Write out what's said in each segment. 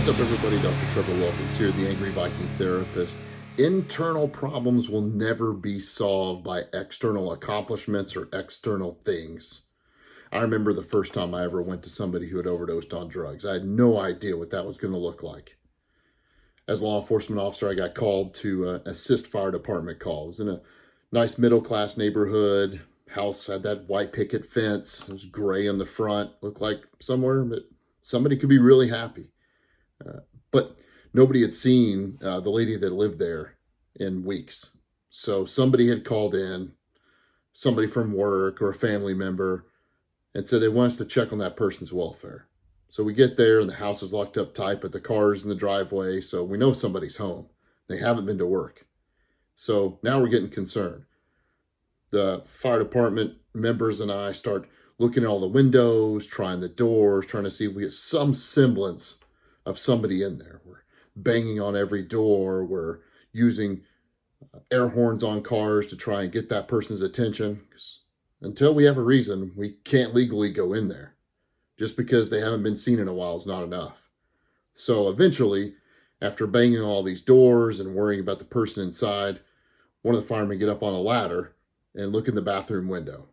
What's up, everybody? Dr. Trevor Wilkins here, the Angry Viking Therapist. Internal problems will never be solved by external accomplishments or external things. I remember the first time I ever went to somebody who had overdosed on drugs. I had no idea what that was going to look like. As a law enforcement officer, I got called to assist fire department calls in a nice middle-class neighborhood. House had that white picket fence. It was gray in the front. Looked like somewhere that somebody could be really happy. But nobody had seen the lady that lived there in weeks. So somebody had called in, somebody from work or a family member, and said they want us to check on that person's welfare. So we get there and the house is locked up tight, but the car's in the driveway, so we know somebody's home. They haven't been to work. So now we're getting concerned. The fire department members and I start looking at all the windows, trying the doors, trying to see if we get some semblance of somebody in there. We're banging on every door. We're using air horns on cars to try and get that person's attention. Until we have a reason, we can't legally go in there. Just because they haven't been seen in a while is not enough. So eventually, after banging all these doors and worrying about the person inside, one of the firemen get up on a ladder and look in the bathroom window.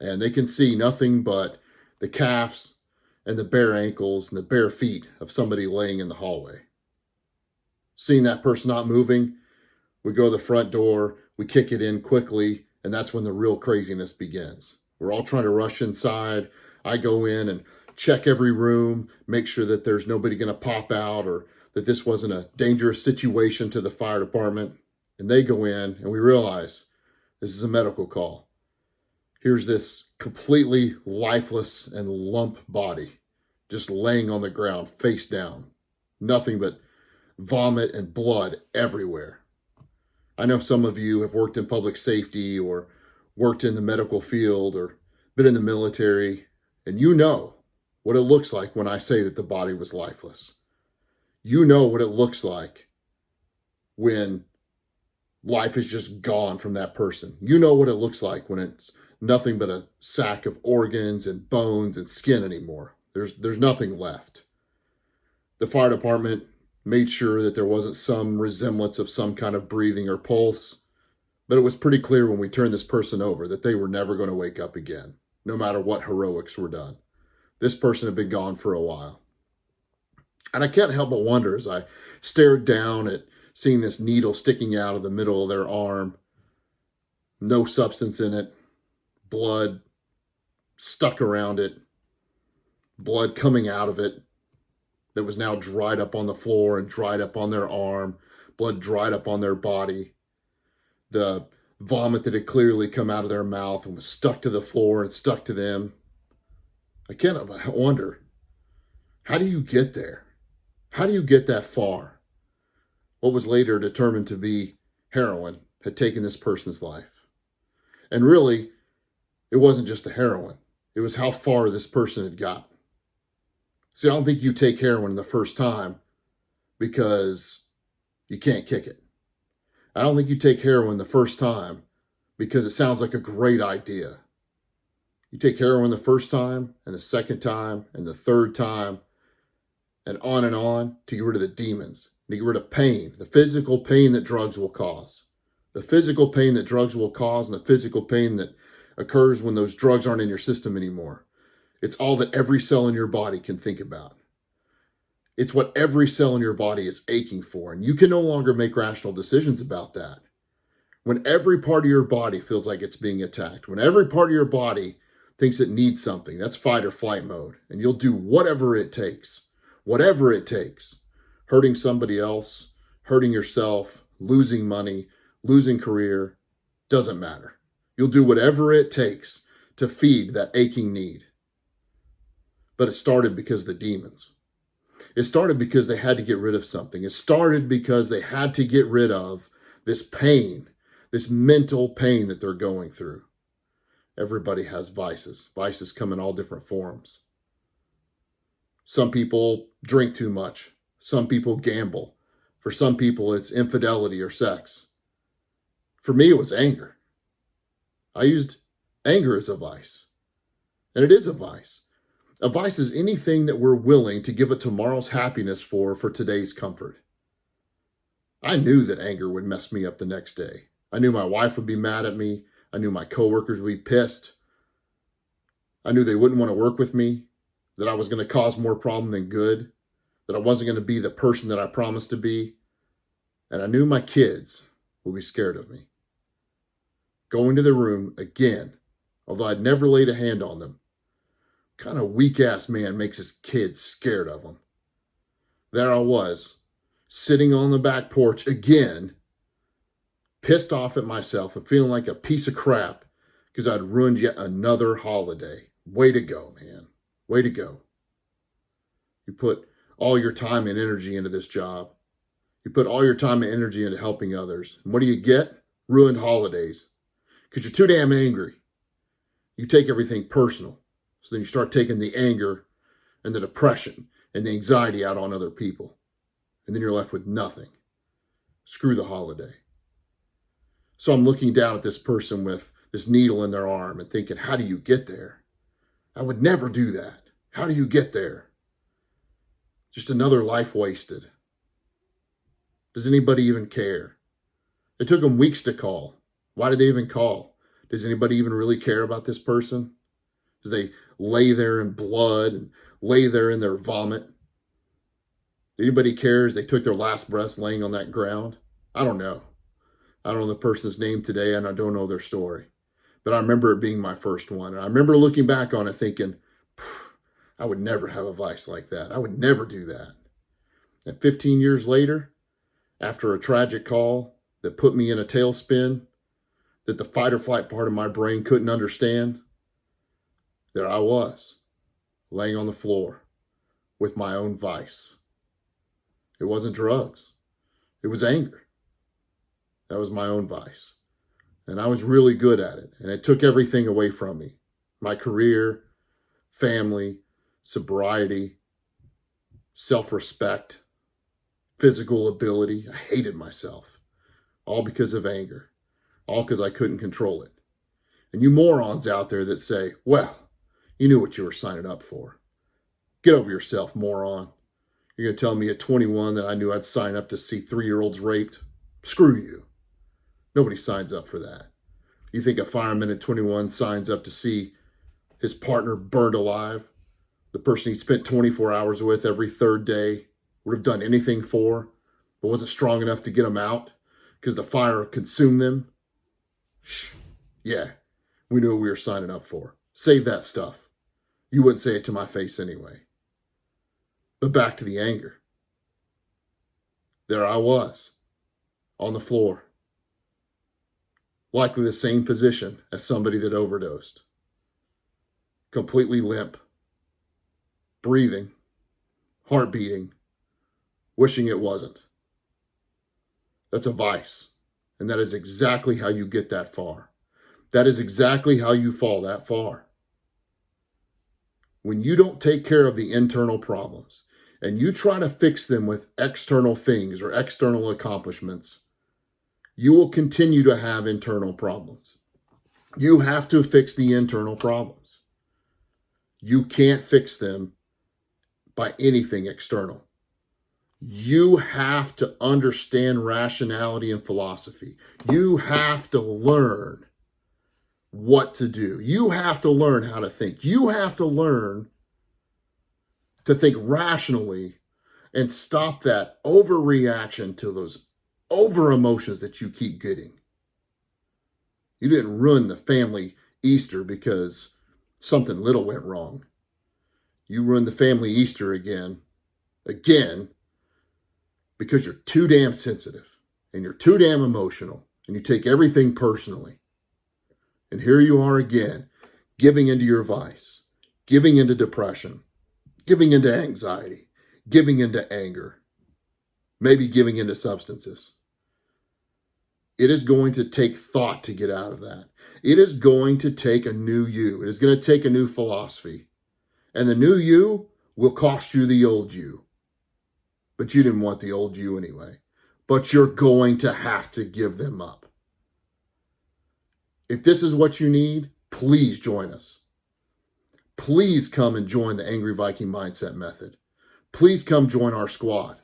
And they can see nothing but the calves and the bare ankles and the bare feet of somebody laying in the hallway. Seeing that person not moving, we go to the front door, we kick it in quickly, and that's when the real craziness begins. We're all trying to rush inside. I go in and check every room, make sure that there's nobody going to pop out or that this wasn't a dangerous situation to the fire department. And they go in and we realize this is a medical call. Here's this completely lifeless and lump body just laying on the ground, face down. Nothing but vomit and blood everywhere. I know some of you have worked in public safety or worked in the medical field or been in the military, and you know what it looks like when I say that the body was lifeless. You know what it looks like when life is just gone from that person. You know what it looks like when it's nothing but a sack of organs and bones and skin anymore. There's nothing left. The fire department made sure that there wasn't some resemblance of some kind of breathing or pulse, but it was pretty clear when we turned this person over that they were never going to wake up again, no matter what heroics were done. This person had been gone for a while. And I can't help but wonder as I stared down at seeing this needle sticking out of the middle of their arm, no substance in it, blood stuck around it, blood coming out of it that was now dried up on the floor and dried up on their arm, blood dried up on their body, the vomit that had clearly come out of their mouth and was stuck to the floor and stuck to them. I can't help but wonder, how do you get there? How do you get that far? What was later determined to be heroin had taken this person's life. And really, it wasn't just the heroin. It was how far this person had gotten. See, I don't think you take heroin the first time because you can't kick it. I don't think you take heroin the first time because it sounds like a great idea. You take heroin the first time and the second time and the third time and on to get rid of the demons, to get rid of pain, the physical pain that drugs will cause. The physical pain that drugs will cause and the physical pain that occurs when those drugs aren't in your system anymore. It's all that every cell in your body can think about. It's what every cell in your body is aching for, and you can no longer make rational decisions about that. When every part of your body feels like it's being attacked, when every part of your body thinks it needs something, that's fight or flight mode, and you'll do whatever it takes, hurting somebody else, hurting yourself, losing money, losing career, doesn't matter. You'll do whatever it takes to feed that aching need. But it started because of the demons. It started because they had to get rid of something. It started because they had to get rid of this pain, this mental pain that they're going through. Everybody has vices. Vices come in all different forms. Some people drink too much. Some people gamble. For some people, it's infidelity or sex. For me, it was anger. I used anger as a vice. And it is a vice. A vice is anything that we're willing to give up tomorrow's happiness for today's comfort. I knew that anger would mess me up the next day. I knew my wife would be mad at me. I knew my coworkers would be pissed. I knew they wouldn't want to work with me, that I was going to cause more problem than good, that I wasn't going to be the person that I promised to be. And I knew my kids would be scared of me. Going to the room again, although I'd never laid a hand on them. Kind of weak-ass man makes his kids scared of him. There I was, sitting on the back porch again, pissed off at myself and feeling like a piece of crap because I'd ruined yet another holiday. Way to go, man. Way to go. You put all your time and energy into this job. You put all your time and energy into helping others. And what do you get? Ruined holidays. Because you're too damn angry. You take everything personal. So then you start taking the anger and the depression and the anxiety out on other people. And then you're left with nothing. Screw the holiday. So I'm looking down at this person with this needle in their arm and thinking, how do you get there? I would never do that. How do you get there? Just another life wasted. Does anybody even care? It took them weeks to call. Why did they even call? Does anybody even really care about this person? As they lay there in blood and lay there in their vomit. Anybody cares they took their last breaths laying on that ground? I don't know. I don't know the person's name today and I don't know their story. But I remember it being my first one. And I remember looking back on it thinking, I would never have a vice like that. I would never do that. And 15 years later, after a tragic call that put me in a tailspin, that the fight or flight part of my brain couldn't understand, there I was, laying on the floor with my own vice. It wasn't drugs. It was anger. That was my own vice. And I was really good at it. And it took everything away from me. My career, family, sobriety, self-respect, physical ability. I hated myself. All because of anger. All because I couldn't control it. And you morons out there that say, well, you knew what you were signing up for. Get over yourself, moron. You're going to tell me at 21 that I knew I'd sign up to see 3-year-olds raped? Screw you. Nobody signs up for that. You think a fireman at 21 signs up to see his partner burned alive? The person he spent 24 hours with every third day, would have done anything for, but wasn't strong enough to get them out because the fire consumed them? Yeah, we knew what we were signing up for. Save that stuff. You wouldn't say it to my face anyway. But back to the anger. There I was, on the floor. Likely the same position as somebody that overdosed. Completely limp. Breathing. Heart beating. Wishing it wasn't. That's a vice. And that is exactly how you get that far. That is exactly how you fall that far. When you don't take care of the internal problems and you try to fix them with external things or external accomplishments, you will continue to have internal problems. You have to fix the internal problems. You can't fix them by anything external. You have to understand rationality and philosophy. You have to learn what to do. You have to learn how to think. You have to learn to think rationally and stop that overreaction to those over emotions that you keep getting. You didn't ruin the family Easter because something little went wrong. You ruined the family Easter again, because you're too damn sensitive and you're too damn emotional and you take everything personally. And here you are again, giving into your vice, giving into depression, giving into anxiety, giving into anger, maybe giving into substances. It is going to take thought to get out of that. It is going to take a new you. It is going to take a new philosophy. And the new you will cost you the old you. But you didn't want the old you anyway. But you're going to have to give them up. If this is what you need, please join us. please come and join the Angry Viking Mindset Method. Please come join our squad.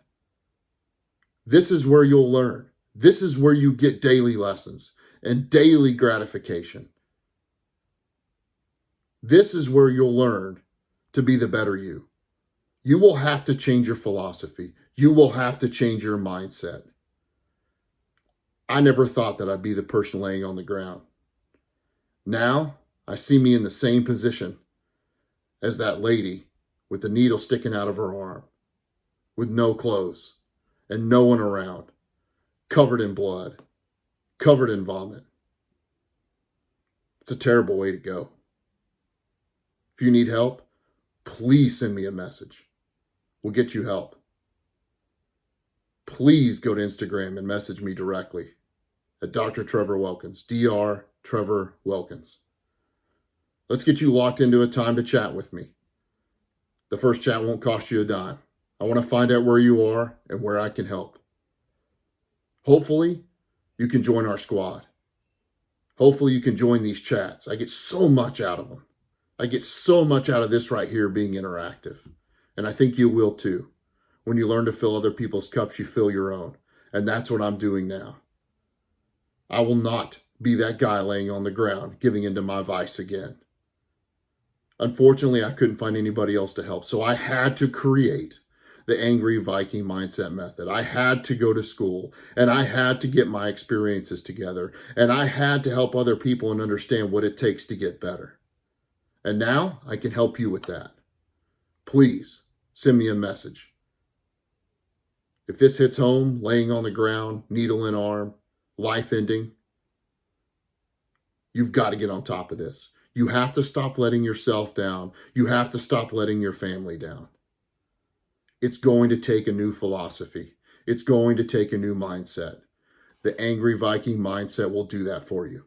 This is where you'll learn. This is where you get daily lessons and daily gratification. This is where you'll learn to be the better you. You will have to change your philosophy. You will have to change your mindset. I never thought that I'd be the person laying on the ground. Now, I see me in the same position as that lady with the needle sticking out of her arm, with no clothes and no one around, covered in blood, covered in vomit. It's a terrible way to go. If you need help, please send me a message. We'll get you help. Please go to Instagram and message me directly at Dr. Trevor Wilkins, Dr. Trevor Wilkins. Let's get you locked into a time to chat with me. The first chat won't cost you a dime. I want to find out where you are and where I can help. Hopefully, you can join our squad. Hopefully, you can join these chats. I get so much out of them. I get so much out of this right here being interactive. And I think you will too. When you learn to fill other people's cups, you fill your own. And that's what I'm doing now. I will not be that guy laying on the ground, giving into my vice again. Unfortunately, I couldn't find anybody else to help. So I had to create the Angry Viking Mindset Method. I had to go to school and I had to get my experiences together. And I had to help other people and understand what it takes to get better. And now I can help you with that. Please send me a message. If this hits home, laying on the ground, needle in arm, life ending, you've got to get on top of this. You have to stop letting yourself down. You have to stop letting your family down. It's going to take a new philosophy. It's going to take a new mindset. The Angry Viking Mindset will do that for you.